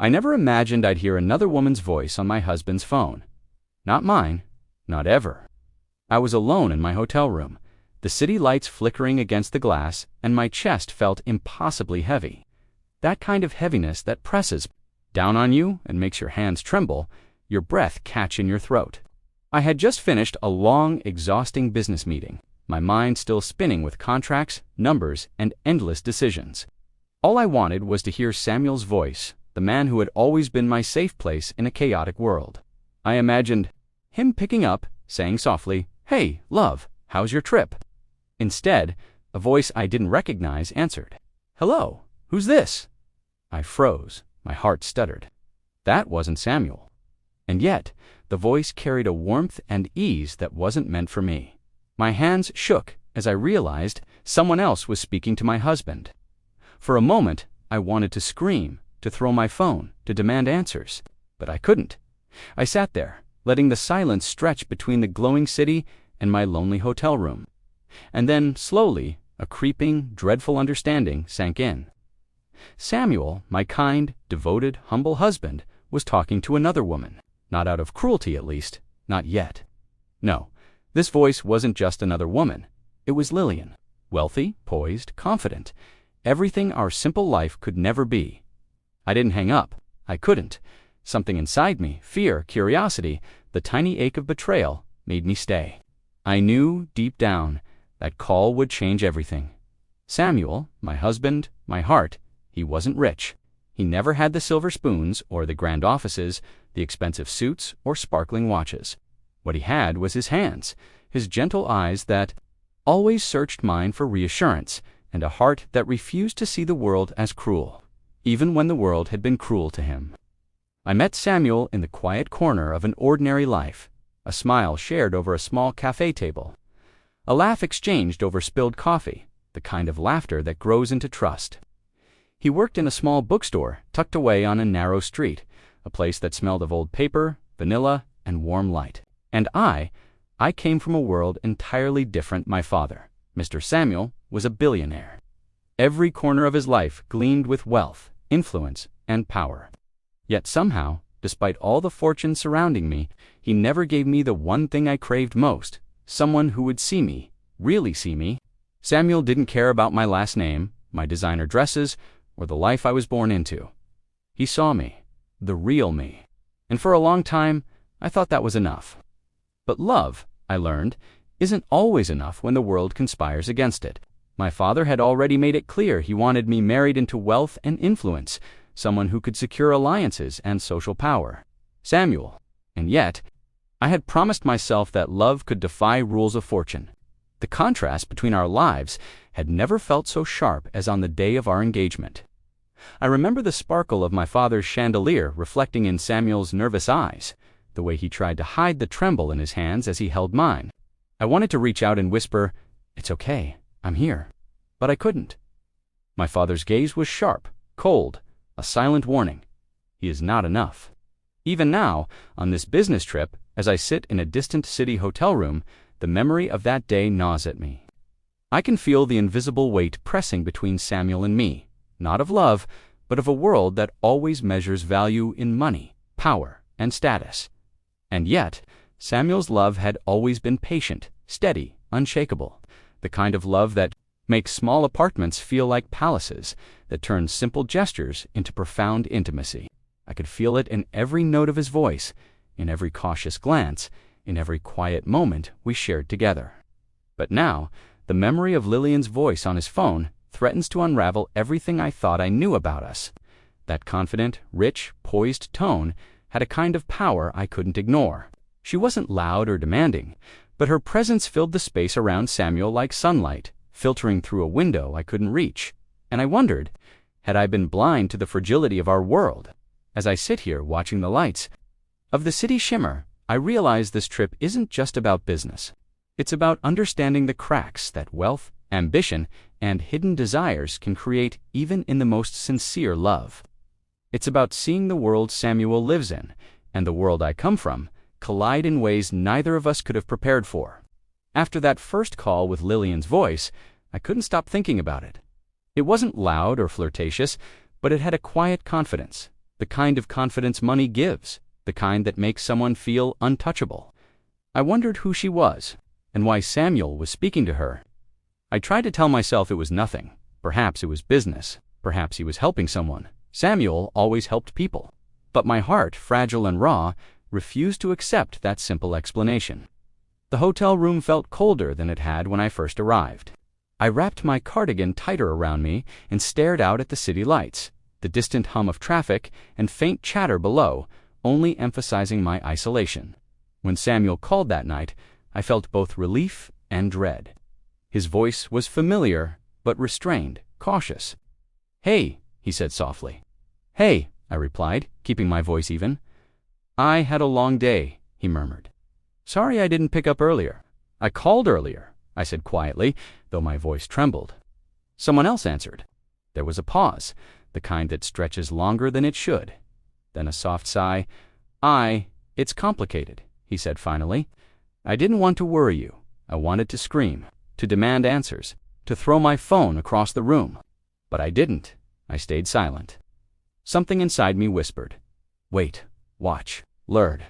I never imagined I'd hear another woman's voice on my husband's phone. Not mine, not ever. I was alone in my hotel room, the city lights flickering against the glass, and my chest felt impossibly heavy. That kind of heaviness that presses down on you and makes your hands tremble, your breath catch in your throat. I had just finished a long, exhausting business meeting, my mind still spinning with contracts, numbers, and endless decisions. All I wanted was to hear Samuel's voice, the man who had always been my safe place in a chaotic world. I imagined him picking up, saying softly, "Hey, love, how's your trip?" Instead, a voice I didn't recognize answered, "Hello, who's this?" I froze, my heart stuttered. That wasn't Samuel. And yet, the voice carried a warmth and ease that wasn't meant for me. My hands shook as I realized someone else was speaking to my husband. For a moment, I wanted to scream, to throw my phone, to demand answers, but I couldn't. I sat there, letting the silence stretch between the glowing city and my lonely hotel room. And then, slowly, a creeping, dreadful understanding sank in. Samuel, my kind, devoted, humble husband, was talking to another woman. Not out of cruelty, at least, not yet. No, this voice wasn't just another woman. It was Lillian, wealthy, poised, confident, everything our simple life could never be. I didn't hang up. I couldn't. Something inside me, fear, curiosity, the tiny ache of betrayal, made me stay. I knew, deep down, that call would change everything. Samuel, my husband, my heart, he wasn't rich. He never had the silver spoons or the grand offices, the expensive suits or sparkling watches. What he had was his hands, his gentle eyes that always searched mine for reassurance, and a heart that refused to see the world as cruel, even when the world had been cruel to him. I met Samuel in the quiet corner of an ordinary life, a smile shared over a small cafe table, a laugh exchanged over spilled coffee, the kind of laughter that grows into trust. He worked in a small bookstore tucked away on a narrow street, a place that smelled of old paper, vanilla, and warm light. And I came from a world entirely different. My father, Mr. Samuel, was a billionaire. Every corner of his life gleamed with wealth, influence, and power. Yet somehow, despite all the fortune surrounding me, he never gave me the one thing I craved most, someone who would see me, really see me. Samuel didn't care about my last name, my designer dresses, or the life I was born into. He saw me, the real me. And for a long time, I thought that was enough. But love, I learned, isn't always enough when the world conspires against it. My father had already made it clear he wanted me married into wealth and influence, someone who could secure alliances and social power. Samuel. And yet, I had promised myself that love could defy rules of fortune. The contrast between our lives had never felt so sharp as on the day of our engagement. I remember the sparkle of my father's chandelier reflecting in Samuel's nervous eyes, the way he tried to hide the tremble in his hands as he held mine. I wanted to reach out and whisper, "It's okay, I'm here." But I couldn't. My father's gaze was sharp, cold, a silent warning. He is not enough. Even now, on this business trip, as I sit in a distant city hotel room, the memory of that day gnaws at me. I can feel the invisible weight pressing between Samuel and me, not of love, but of a world that always measures value in money, power, and status. And yet, Samuel's love had always been patient, steady, unshakable, the kind of love that makes small apartments feel like palaces, that turns simple gestures into profound intimacy. I could feel it in every note of his voice, in every cautious glance, in every quiet moment we shared together. But now, the memory of Lillian's voice on his phone threatens to unravel everything I thought I knew about us. That confident, rich, poised tone had a kind of power I couldn't ignore. She wasn't loud or demanding, but her presence filled the space around Samuel like sunlight, filtering through a window I couldn't reach. And I wondered, had I been blind to the fragility of our world? As I sit here watching the lights of the city shimmer, I realize this trip isn't just about business. It's about understanding the cracks that wealth, ambition, and hidden desires can create even in the most sincere love. It's about seeing the world Samuel lives in, and the world I come from, collide in ways neither of us could have prepared for. After that first call with Lillian's voice, I couldn't stop thinking about it. It wasn't loud or flirtatious, but it had a quiet confidence, the kind of confidence money gives, the kind that makes someone feel untouchable. I wondered who she was, and why Samuel was speaking to her. I tried to tell myself it was nothing. Perhaps it was business. Perhaps he was helping someone. Samuel always helped people. But my heart, fragile and raw, refused to accept that simple explanation. The hotel room felt colder than it had when I first arrived. I wrapped my cardigan tighter around me and stared out at the city lights, the distant hum of traffic and faint chatter below, only emphasizing my isolation. When Samuel called that night, I felt both relief and dread. His voice was familiar, but restrained, cautious. "Hey," he said softly. "Hey," I replied, keeping my voice even. "I had a long day," he murmured. "Sorry I didn't pick up earlier." "I called earlier," I said quietly, though my voice trembled. Someone else answered. There was a pause, the kind that stretches longer than it should. Then a soft sigh. "It's complicated," he said finally. "I didn't want to worry you. I wanted to scream, to demand answers, to throw my phone across the room. But I didn't. I stayed silent." Something inside me whispered, "Wait, watch, learn."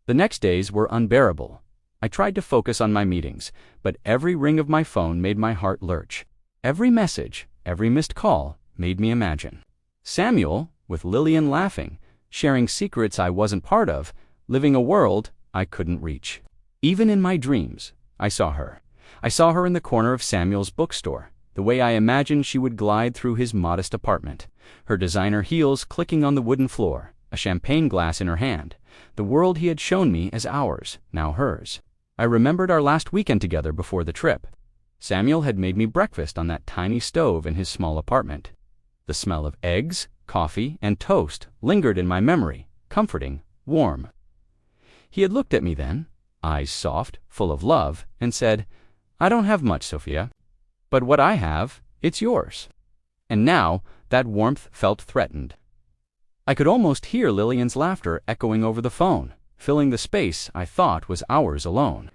The next days were unbearable. I tried to focus on my meetings, but every ring of my phone made my heart lurch. Every message, every missed call, made me imagine Samuel, with Lillian laughing, sharing secrets I wasn't part of, living a world I couldn't reach. Even in my dreams, I saw her. I saw her in the corner of Samuel's bookstore, the way I imagined she would glide through his modest apartment, her designer heels clicking on the wooden floor, a champagne glass in her hand, the world he had shown me as ours, now hers. I remembered our last weekend together before the trip. Samuel had made me breakfast on that tiny stove in his small apartment. The smell of eggs, coffee, and toast lingered in my memory, comforting, warm. He had looked at me then, eyes soft, full of love, and said, "I don't have much, Sofia. But what I have, it's yours." And now that warmth felt threatened. I could almost hear Lillian's laughter echoing over the phone, filling the space I thought was ours alone.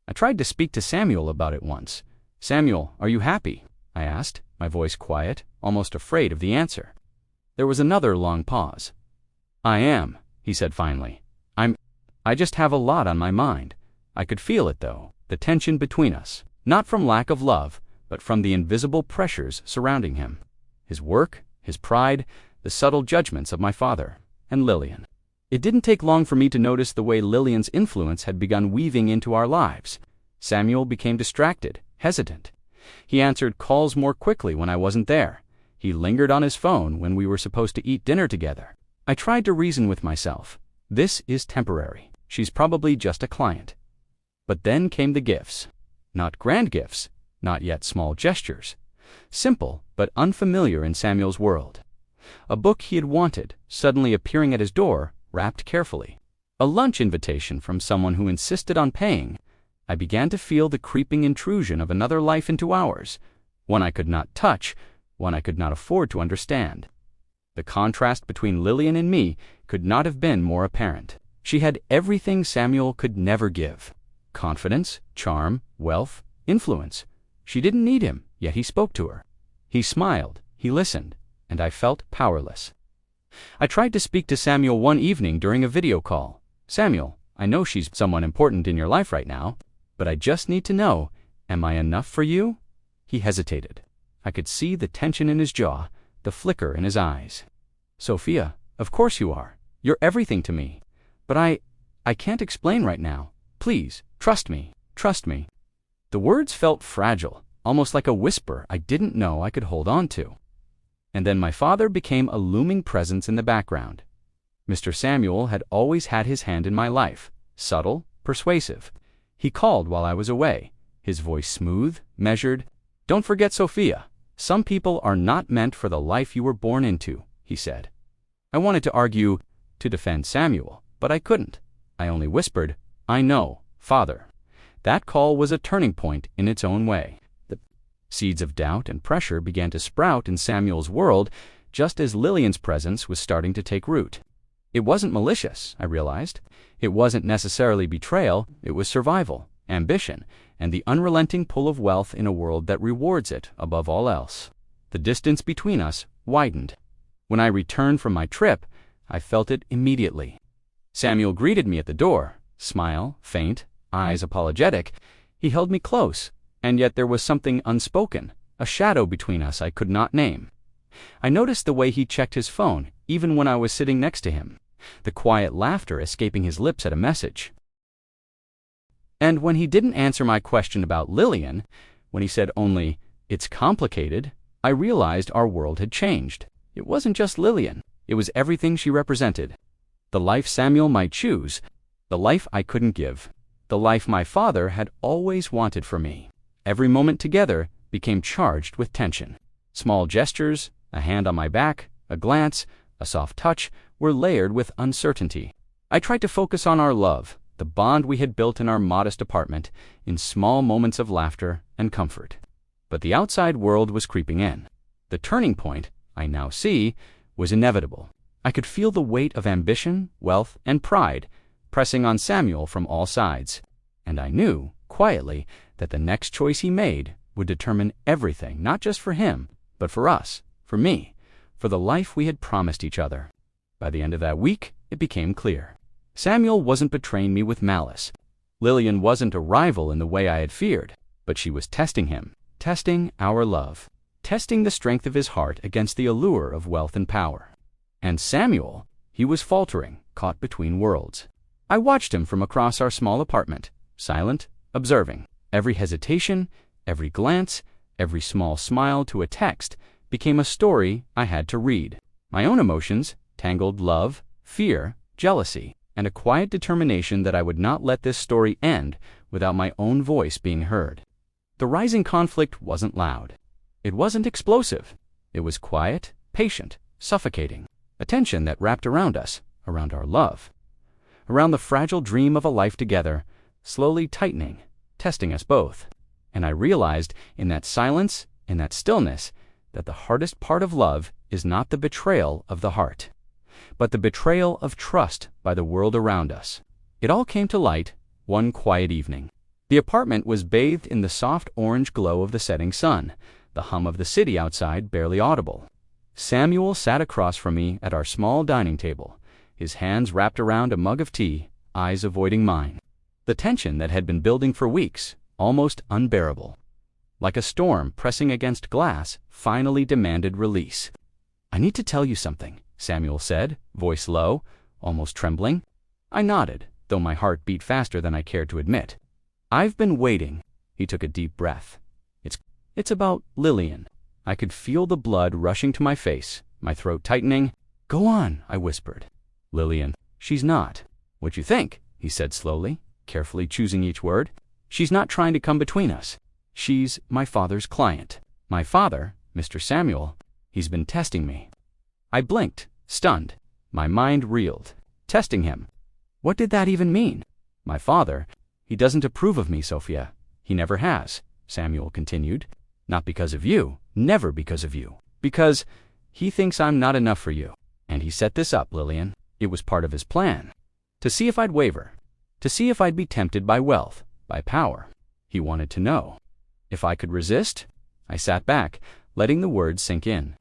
I tried to speak to Samuel about it once. "Samuel, are you happy?" I asked, my voice quiet, almost afraid of the answer. There was another long pause. "I am," he said finally. I just have a lot on my mind." I could feel it, though, the tension between us, not from lack of love, but from the invisible pressures surrounding him. His work, his pride, the subtle judgments of my father, and Lillian. It didn't take long for me to notice the way Lillian's influence had begun weaving into our lives. Samuel became distracted, hesitant. He answered calls more quickly when I wasn't there. He lingered on his phone when we were supposed to eat dinner together. I tried to reason with myself. This is temporary. She's probably just a client. But then came the gifts. Not grand gifts, not yet small gestures. Simple, but unfamiliar in Samuel's world. A book he had wanted, suddenly appearing at his door, wrapped carefully. A lunch invitation from someone who insisted on paying. I began to feel the creeping intrusion of another life into ours, one I could not touch, one I could not afford to understand. The contrast between Lillian and me could not have been more apparent. She had everything Samuel could never give. Confidence, charm, wealth, influence. She didn't need him, yet he spoke to her. He smiled, he listened, and I felt powerless. I tried to speak to Samuel one evening during a video call. "Samuel, I know she's someone important in your life right now, but I just need to know, am I enough for you?" He hesitated. I could see the tension in his jaw, the flicker in his eyes. "Sofia, of course you are. You're everything to me. But I can't explain right now. Please, trust me, trust me." The words felt fragile, almost like a whisper I didn't know I could hold on to. And then my father became a looming presence in the background. Mr. Samuel had always had his hand in my life, subtle, persuasive. He called while I was away, his voice smooth, measured. "Don't forget Sofia. Some people are not meant for the life you were born into," he said. I wanted to argue, to defend Samuel, but I couldn't. I only whispered, "I know, Father." That call was a turning point in its own way. The seeds of doubt and pressure began to sprout in Samuel's world, just as Lillian's presence was starting to take root. It wasn't malicious, I realized. It wasn't necessarily betrayal, it was survival, ambition, and the unrelenting pull of wealth in a world that rewards it above all else. The distance between us widened. When I returned from my trip, I felt it immediately. Samuel greeted me at the door, smile faint, eyes apologetic. He held me close, and yet there was something unspoken, a shadow between us I could not name. I noticed the way he checked his phone, even when I was sitting next to him, the quiet laughter escaping his lips at a message. And when he didn't answer my question about Lillian, when he said only, "It's complicated," I realized our world had changed. It wasn't just Lillian, it was everything she represented. The life Samuel might choose, the life I couldn't give, the life my father had always wanted for me. Every moment together became charged with tension. Small gestures, a hand on my back, a glance, a soft touch, were layered with uncertainty. I tried to focus on our love, the bond we had built in our modest apartment, in small moments of laughter and comfort. But the outside world was creeping in. The turning point, I now see, was inevitable. I could feel the weight of ambition, wealth, and pride pressing on Samuel from all sides. And I knew, quietly, that the next choice he made would determine everything, not just for him, but for us, for me, for the life we had promised each other. By the end of that week, it became clear. Samuel wasn't betraying me with malice. Lillian wasn't a rival in the way I had feared, but she was testing him, testing our love, testing the strength of his heart against the allure of wealth and power. And Samuel, he was faltering, caught between worlds. I watched him from across our small apartment, silent, observing. Every hesitation, every glance, every small smile to a text became a story I had to read. My own emotions tangled love, fear, jealousy, and a quiet determination that I would not let this story end without my own voice being heard. The rising conflict wasn't loud. It wasn't explosive. It was quiet, patient, suffocating. A tension that wrapped around us, around our love, around the fragile dream of a life together, slowly tightening, testing us both. And I realized in that silence, in that stillness, that the hardest part of love is not the betrayal of the heart, but the betrayal of trust by the world around us. It all came to light one quiet evening. The apartment was bathed in the soft orange glow of the setting sun, the hum of the city outside barely audible. Samuel sat across from me at our small dining table, his hands wrapped around a mug of tea, eyes avoiding mine. The tension that had been building for weeks, almost unbearable, like a storm pressing against glass, finally demanded release. "I need to tell you something," Samuel said, voice low, almost trembling. I nodded, though my heart beat faster than I cared to admit. "I've been waiting." He took a deep breath. It's about Lillian." I could feel the blood rushing to my face, my throat tightening. "Go on," I whispered. "Lillian, she's not what you think," he said slowly, carefully choosing each word. "She's not trying to come between us. She's my father's client. My father, Mr. Samuel, he's been testing me." I blinked, stunned. My mind reeled. Testing him. What did that even mean? "My father, he doesn't approve of me, Sofia. He never has," Samuel continued. "Not because of you, never because of you. Because he thinks I'm not enough for you. And he set this up, Lillian. It was part of his plan. To see if I'd waver. To see if I'd be tempted by wealth, by power. He wanted to know. If I could resist?" I sat back, letting the words sink in.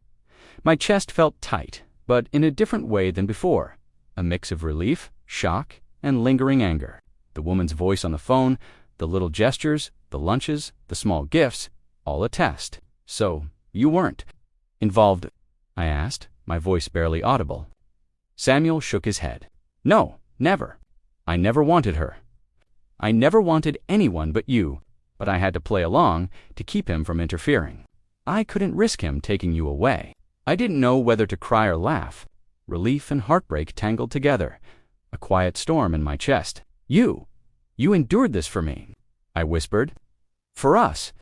My chest felt tight, but in a different way than before. A mix of relief, shock, and lingering anger. The woman's voice on the phone, the little gestures, the lunches, the small gifts, all a test. "So, you weren't involved?" I asked, my voice barely audible. Samuel shook his head. "No, never. I never wanted her. I never wanted anyone but you, but I had to play along to keep him from interfering. I couldn't risk him taking you away." I didn't know whether to cry or laugh. Relief and heartbreak tangled together, a quiet storm in my chest. You endured this for me," I whispered. "For us."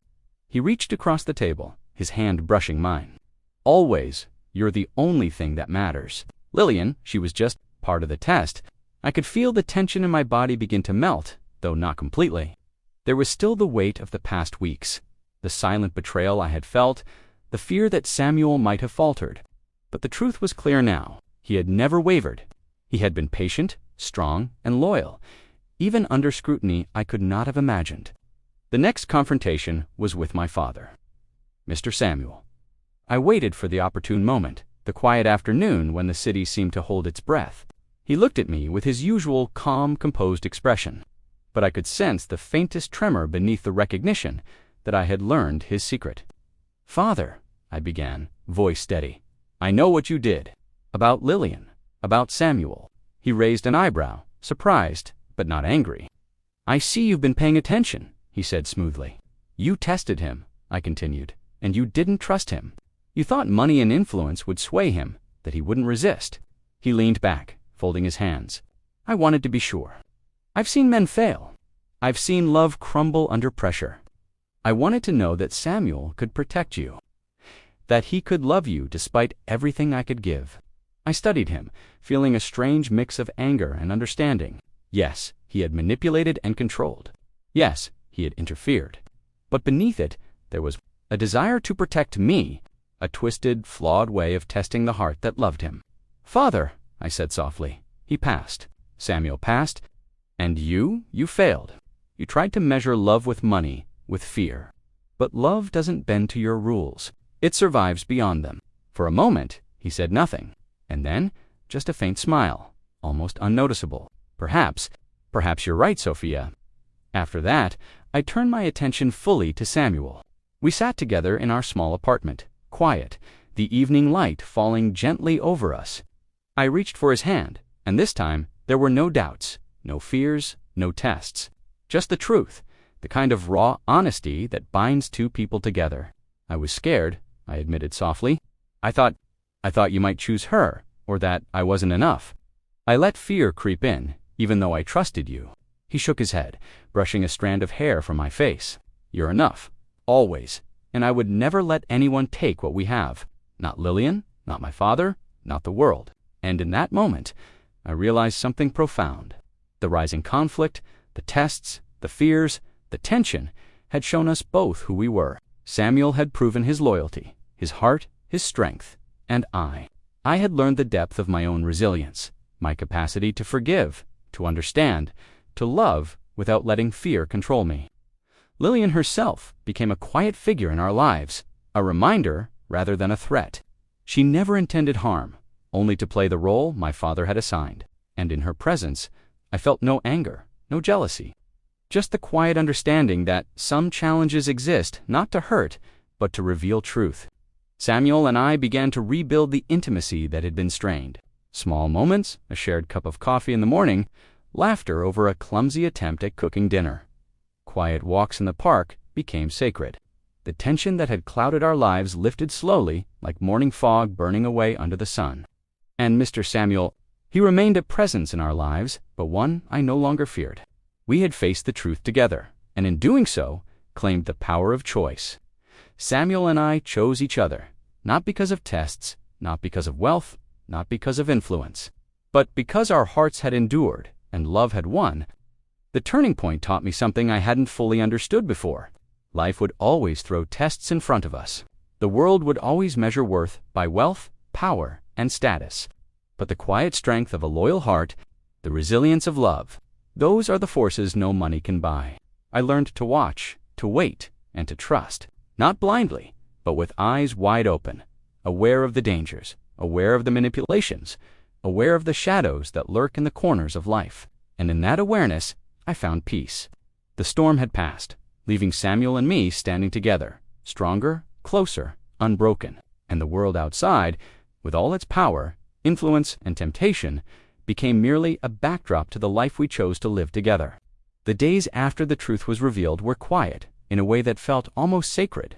He reached across the table, his hand brushing mine. "Always, you're the only thing that matters. Lillian, she was just part of the test." I could feel the tension in my body begin to melt, though not completely. There was still the weight of the past weeks, the silent betrayal I had felt, the fear that Samuel might have faltered. But the truth was clear now. He had never wavered. He had been patient, strong, and loyal, even under scrutiny I could not have imagined. The next confrontation was with my father, Mr. Samuel. I waited for the opportune moment, the quiet afternoon when the city seemed to hold its breath. He looked at me with his usual calm, composed expression, but I could sense the faintest tremor beneath the recognition that I had learned his secret. "Father," I began, voice steady, "I know what you did. About Lillian. About Samuel." He raised an eyebrow, surprised, but not angry. "I see you've been paying attention," he said smoothly. "You tested him," I continued, "and you didn't trust him. You thought money and influence would sway him, that he wouldn't resist." He leaned back, folding his hands. "I wanted to be sure. I've seen men fail. I've seen love crumble under pressure. I wanted to know that Samuel could protect you, that he could love you despite everything I could give." I studied him, feeling a strange mix of anger and understanding. Yes, he had manipulated and controlled. Yes, he had interfered. But beneath it, there was a desire to protect me, a twisted, flawed way of testing the heart that loved him. "Father," I said softly, "he passed. Samuel passed. And you failed. You tried to measure love with money, with fear. But love doesn't bend to your rules. It survives beyond them." For a moment, he said nothing. And then, just a faint smile, almost unnoticeable. Perhaps you're right, Sofia." After that, I turned my attention fully to Samuel. We sat together in our small apartment, quiet, the evening light falling gently over us. I reached for his hand, and this time there were no doubts, no fears, no tests. Just the truth, the kind of raw honesty that binds two people together. "I was scared," I admitted softly. I thought you might choose her, or that I wasn't enough. I let fear creep in, even though I trusted you." He shook his head, brushing a strand of hair from my face. "You're enough. Always. And I would never let anyone take what we have. Not Lillian, not my father, not the world." And in that moment, I realized something profound. The rising conflict, the tests, the fears, the tension had shown us both who we were. Samuel had proven his loyalty, his heart, his strength, and I had learned the depth of my own resilience, my capacity to forgive, to understand, to love without letting fear control me. Lillian herself became a quiet figure in our lives, a reminder rather than a threat. She never intended harm, only to play the role my father had assigned, and in her presence, I felt no anger, no jealousy, just the quiet understanding that some challenges exist not to hurt, but to reveal truth. Samuel and I began to rebuild the intimacy that had been strained. Small moments, a shared cup of coffee in the morning, laughter over a clumsy attempt at cooking dinner. Quiet walks in the park became sacred. The tension that had clouded our lives lifted slowly, like morning fog burning away under the sun. And Mr. Samuel, he remained a presence in our lives, but one I no longer feared. We had faced the truth together, and in doing so, claimed the power of choice. Samuel and I chose each other, not because of tests, not because of wealth, not because of influence, but because our hearts had endured and love had won. The turning point taught me something I hadn't fully understood before. Life would always throw tests in front of us. The world would always measure worth by wealth, power, and status. But the quiet strength of a loyal heart, the resilience of love, those are the forces no money can buy. I learned to watch, to wait, and to trust. Not blindly, but with eyes wide open, aware of the dangers, aware of the manipulations, aware of the shadows that lurk in the corners of life. And in that awareness, I found peace. The storm had passed, leaving Samuel and me standing together, stronger, closer, unbroken. And the world outside, with all its power, influence, and temptation, became merely a backdrop to the life we chose to live together. The days after the truth was revealed were quiet, in a way that felt almost sacred.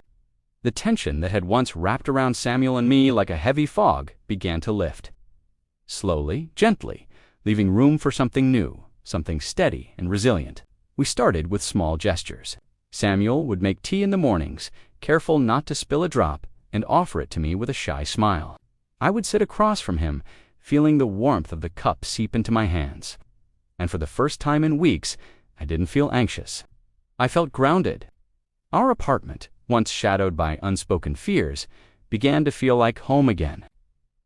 The tension that had once wrapped around Samuel and me like a heavy fog began to lift. Slowly, gently, leaving room for something new, something steady and resilient. We started with small gestures. Samuel would make tea in the mornings, careful not to spill a drop, and offer it to me with a shy smile. I would sit across from him, feeling the warmth of the cup seep into my hands. And for the first time in weeks, I didn't feel anxious. I felt grounded. Our apartment, once shadowed by unspoken fears, began to feel like home again.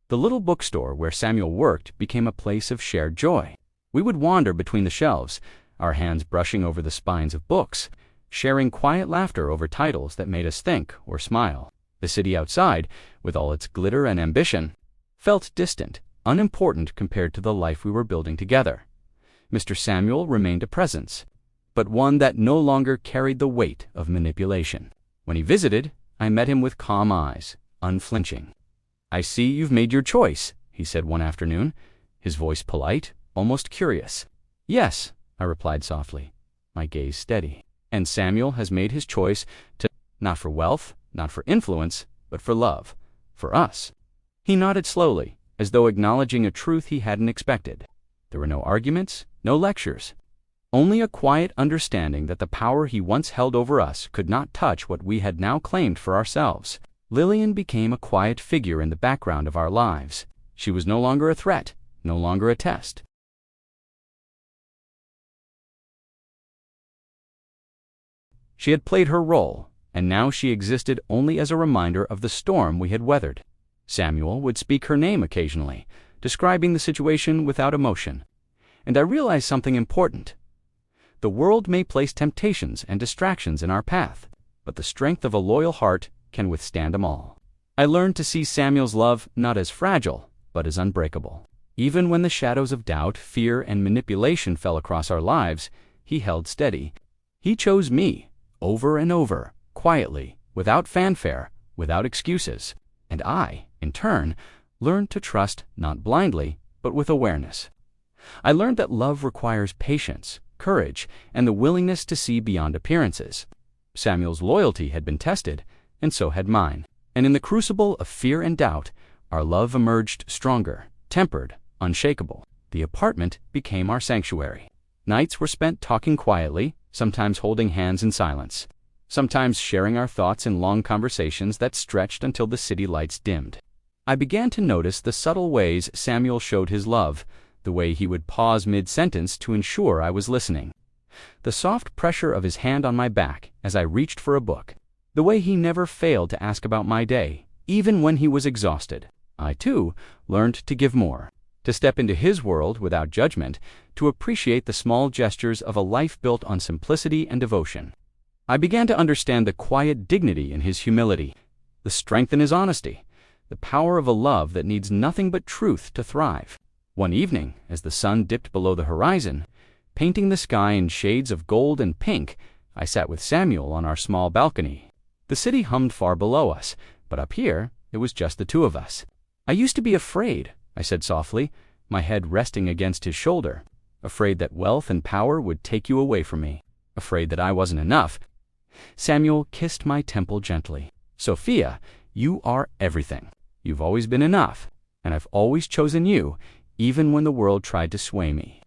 The little bookstore where Samuel worked became a place of shared joy. We would wander between the shelves, our hands brushing over the spines of books, sharing quiet laughter over titles that made us think or smile. The city outside, with all its glitter and ambition, felt distant, unimportant compared to the life we were building together. Mr. Samuel remained a presence, but one that no longer carried the weight of manipulation. When he visited, I met him with calm eyes, unflinching. "I see you've made your choice," he said one afternoon, his voice polite, almost curious. "Yes," I replied softly, my gaze steady. "And Samuel has made his choice to, not for wealth, not for influence, but for love, for us." He nodded slowly, as though acknowledging a truth he hadn't expected. There were no arguments, no lectures. Only a quiet understanding that the power he once held over us could not touch what we had now claimed for ourselves. Lillian became a quiet figure in the background of our lives. She was no longer a threat, no longer a test. She had played her role, and now she existed only as a reminder of the storm we had weathered. Samuel would speak her name occasionally, describing the situation without emotion. And I realized something important. The world may place temptations and distractions in our path, but the strength of a loyal heart can withstand them all. I learned to see Samuel's love not as fragile, but as unbreakable. Even when the shadows of doubt, fear, and manipulation fell across our lives, he held steady. He chose me, over and over, quietly, without fanfare, without excuses. And I, in turn, learned to trust not blindly, but with awareness. I learned that love requires patience, courage, and the willingness to see beyond appearances. Samuel's loyalty had been tested, and so had mine. And in the crucible of fear and doubt, our love emerged stronger, tempered, unshakable. The apartment became our sanctuary. Nights were spent talking quietly, sometimes holding hands in silence, sometimes sharing our thoughts in long conversations that stretched until the city lights dimmed. I began to notice the subtle ways Samuel showed his love, the way he would pause mid-sentence to ensure I was listening, the soft pressure of his hand on my back as I reached for a book, the way he never failed to ask about my day, even when he was exhausted. I, too, learned to give more, to step into his world without judgment, to appreciate the small gestures of a life built on simplicity and devotion. I began to understand the quiet dignity in his humility, the strength in his honesty, the power of a love that needs nothing but truth to thrive. One evening, as the sun dipped below the horizon, painting the sky in shades of gold and pink, I sat with Samuel on our small balcony. The city hummed far below us, but up here, it was just the two of us. "I used to be afraid," I said softly, my head resting against his shoulder, "afraid that wealth and power would take you away from me, afraid that I wasn't enough." Samuel kissed my temple gently. "Sofia, you are everything. You've always been enough, and I've always chosen you, even when the world tried to sway me."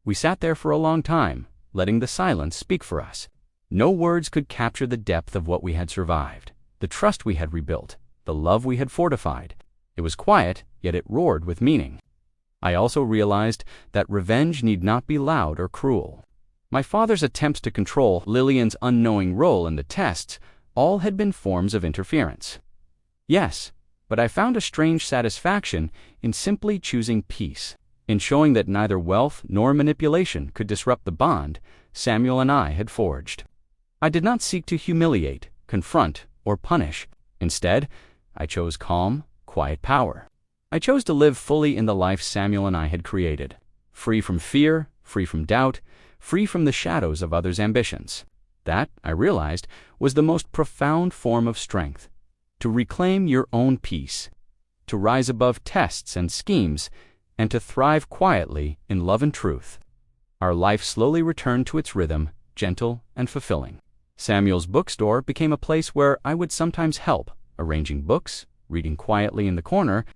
We sat there for a long time, letting the silence speak for us. No words could capture the depth of what we had survived, the trust we had rebuilt, the love we had fortified. It was quiet, yet it roared with meaning. I also realized that revenge need not be loud or cruel. My father's attempts to control Lillian's unknowing role in the tests all had been forms of interference. Yes, but I found a strange satisfaction in simply choosing peace, in showing that neither wealth nor manipulation could disrupt the bond Samuel and I had forged. I did not seek to humiliate, confront, or punish. Instead, I chose calm, quiet power. I chose to live fully in the life Samuel and I had created, free from fear, free from doubt, free from the shadows of others' ambitions. That, I realized, was the most profound form of strength. To reclaim your own peace, to rise above tests and schemes, and to thrive quietly in love and truth. Our life slowly returned to its rhythm, gentle and fulfilling. Samuel's bookstore became a place where I would sometimes help, arranging books, reading quietly in the corner.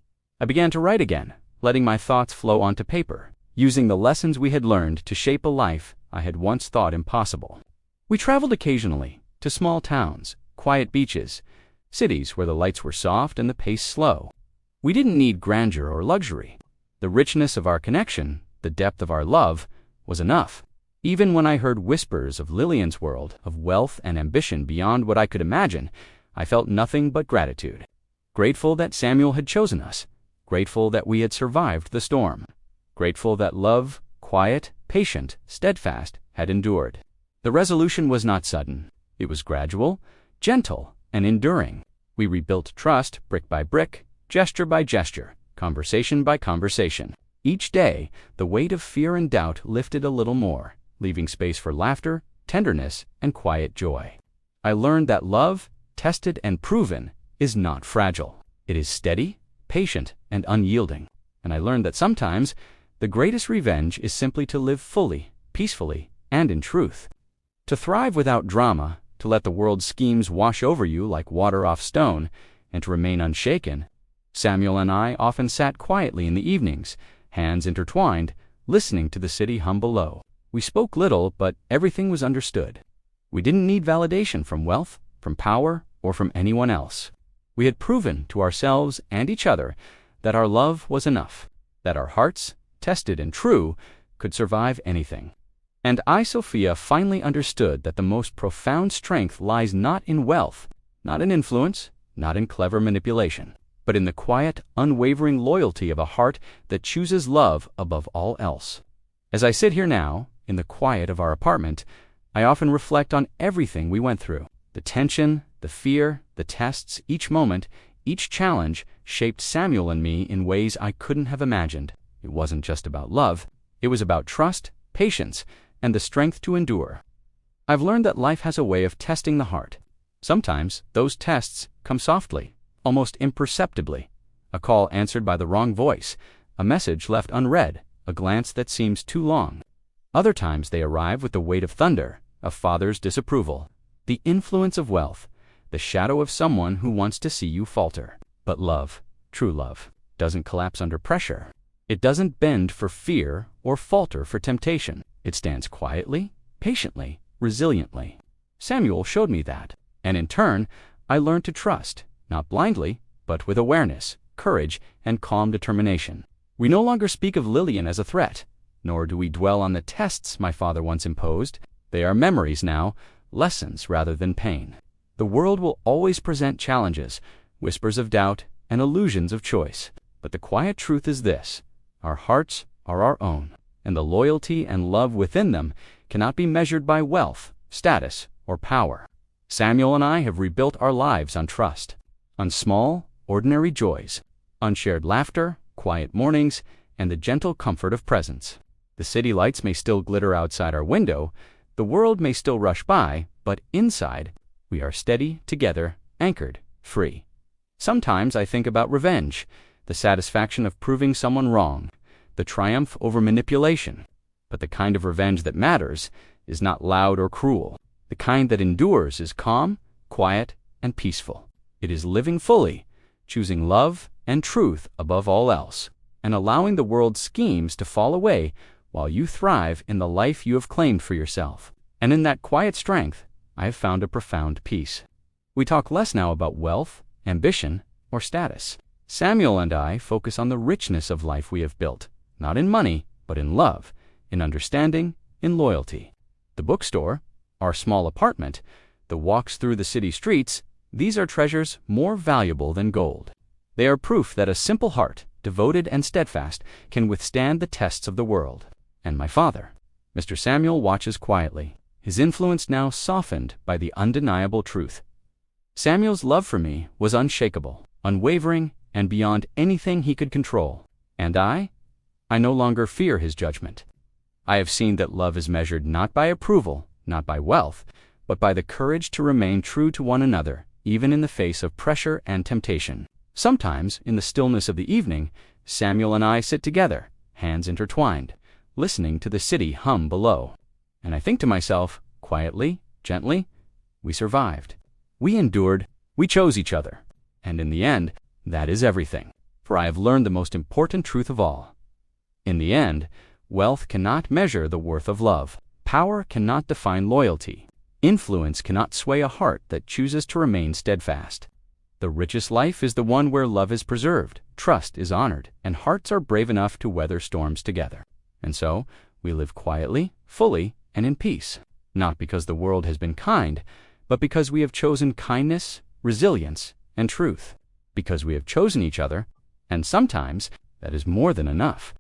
I began to write again, letting my thoughts flow onto paper, using the lessons we had learned to shape a life I had once thought impossible. We traveled occasionally, to small towns, quiet beaches, cities where the lights were soft and the pace slow. We didn't need grandeur or luxury. The richness of our connection, the depth of our love, was enough. Even when I heard whispers of Lillian's world, of wealth and ambition beyond what I could imagine, I felt nothing but gratitude. Grateful that Samuel had chosen us. Grateful that we had survived the storm. Grateful that love, quiet, patient, steadfast, had endured. The resolution was not sudden. It was gradual, gentle, and enduring. We rebuilt trust brick by brick, gesture by gesture, conversation by conversation. Each day, the weight of fear and doubt lifted a little more, leaving space for laughter, tenderness, and quiet joy. I learned that love, tested and proven, is not fragile. It is steady, patient, and unyielding. And I learned that sometimes the greatest revenge is simply to live fully, peacefully, and in truth. To thrive without drama, to let the world's schemes wash over you like water off stone, and to remain unshaken. Samuel and I often sat quietly in the evenings, hands intertwined, listening to the city hum below. We spoke little, but everything was understood. We didn't need validation from wealth, from power, or from anyone else. We had proven to ourselves and each other that our love was enough, that our hearts, tested and true, could survive anything. And I, Sofia, finally understood that the most profound strength lies not in wealth, not in influence, not in clever manipulation, but in the quiet, unwavering loyalty of a heart that chooses love above all else. As I sit here now, in the quiet of our apartment, I often reflect on everything we went through. The tension, the fear, the tests, each moment, each challenge shaped Samuel and me in ways I couldn't have imagined. It wasn't just about love. It was about trust, patience, and the strength to endure. I've learned that life has a way of testing the heart. Sometimes those tests come softly, almost imperceptibly. A call answered by the wrong voice, a message left unread, a glance that seems too long. Other times they arrive with the weight of thunder, a father's disapproval, the influence of wealth, the shadow of someone who wants to see you falter. But love, true love, doesn't collapse under pressure. It doesn't bend for fear or falter for temptation. It stands quietly, patiently, resiliently. Samuel showed me that, and in turn, I learned to trust, not blindly, but with awareness, courage, and calm determination. We no longer speak of Lillian as a threat, nor do we dwell on the tests my father once imposed. They are memories now, lessons rather than pain. The world will always present challenges, whispers of doubt, and illusions of choice. But the quiet truth is this: our hearts are our own, and the loyalty and love within them cannot be measured by wealth, status, or power. Samuel and I have rebuilt our lives on trust, on small, ordinary joys, on shared laughter, quiet mornings, and the gentle comfort of presence. The city lights may still glitter outside our window, the world may still rush by, but inside, we are steady, together, anchored, free. Sometimes I think about revenge, the satisfaction of proving someone wrong, the triumph over manipulation. But the kind of revenge that matters is not loud or cruel. The kind that endures is calm, quiet, and peaceful. It is living fully, choosing love and truth above all else, and allowing the world's schemes to fall away while you thrive in the life you have claimed for yourself. And in that quiet strength, I have found a profound peace. We talk less now about wealth, ambition, or status. Samuel and I focus on the richness of life we have built, not in money, but in love, in understanding, in loyalty. The bookstore, our small apartment, the walks through the city streets, these are treasures more valuable than gold. They are proof that a simple heart, devoted and steadfast, can withstand the tests of the world. And my father, Mr. Samuel, watches quietly, his influence now softened by the undeniable truth. Samuel's love for me was unshakable, unwavering, and beyond anything he could control. And I no longer fear his judgment. I have seen that love is measured not by approval, not by wealth, but by the courage to remain true to one another, even in the face of pressure and temptation. Sometimes, in the stillness of the evening, Samuel and I sit together, hands intertwined, listening to the city hum below. And I think to myself, quietly, gently, we survived. We endured. We chose each other. And in the end, that is everything. For I have learned the most important truth of all. In the end, wealth cannot measure the worth of love. Power cannot define loyalty. Influence cannot sway a heart that chooses to remain steadfast. The richest life is the one where love is preserved, trust is honored, and hearts are brave enough to weather storms together. And so, we live quietly, fully, and in peace, not because the world has been kind, but because we have chosen kindness, resilience, and truth. Because we have chosen each other, and sometimes that is more than enough.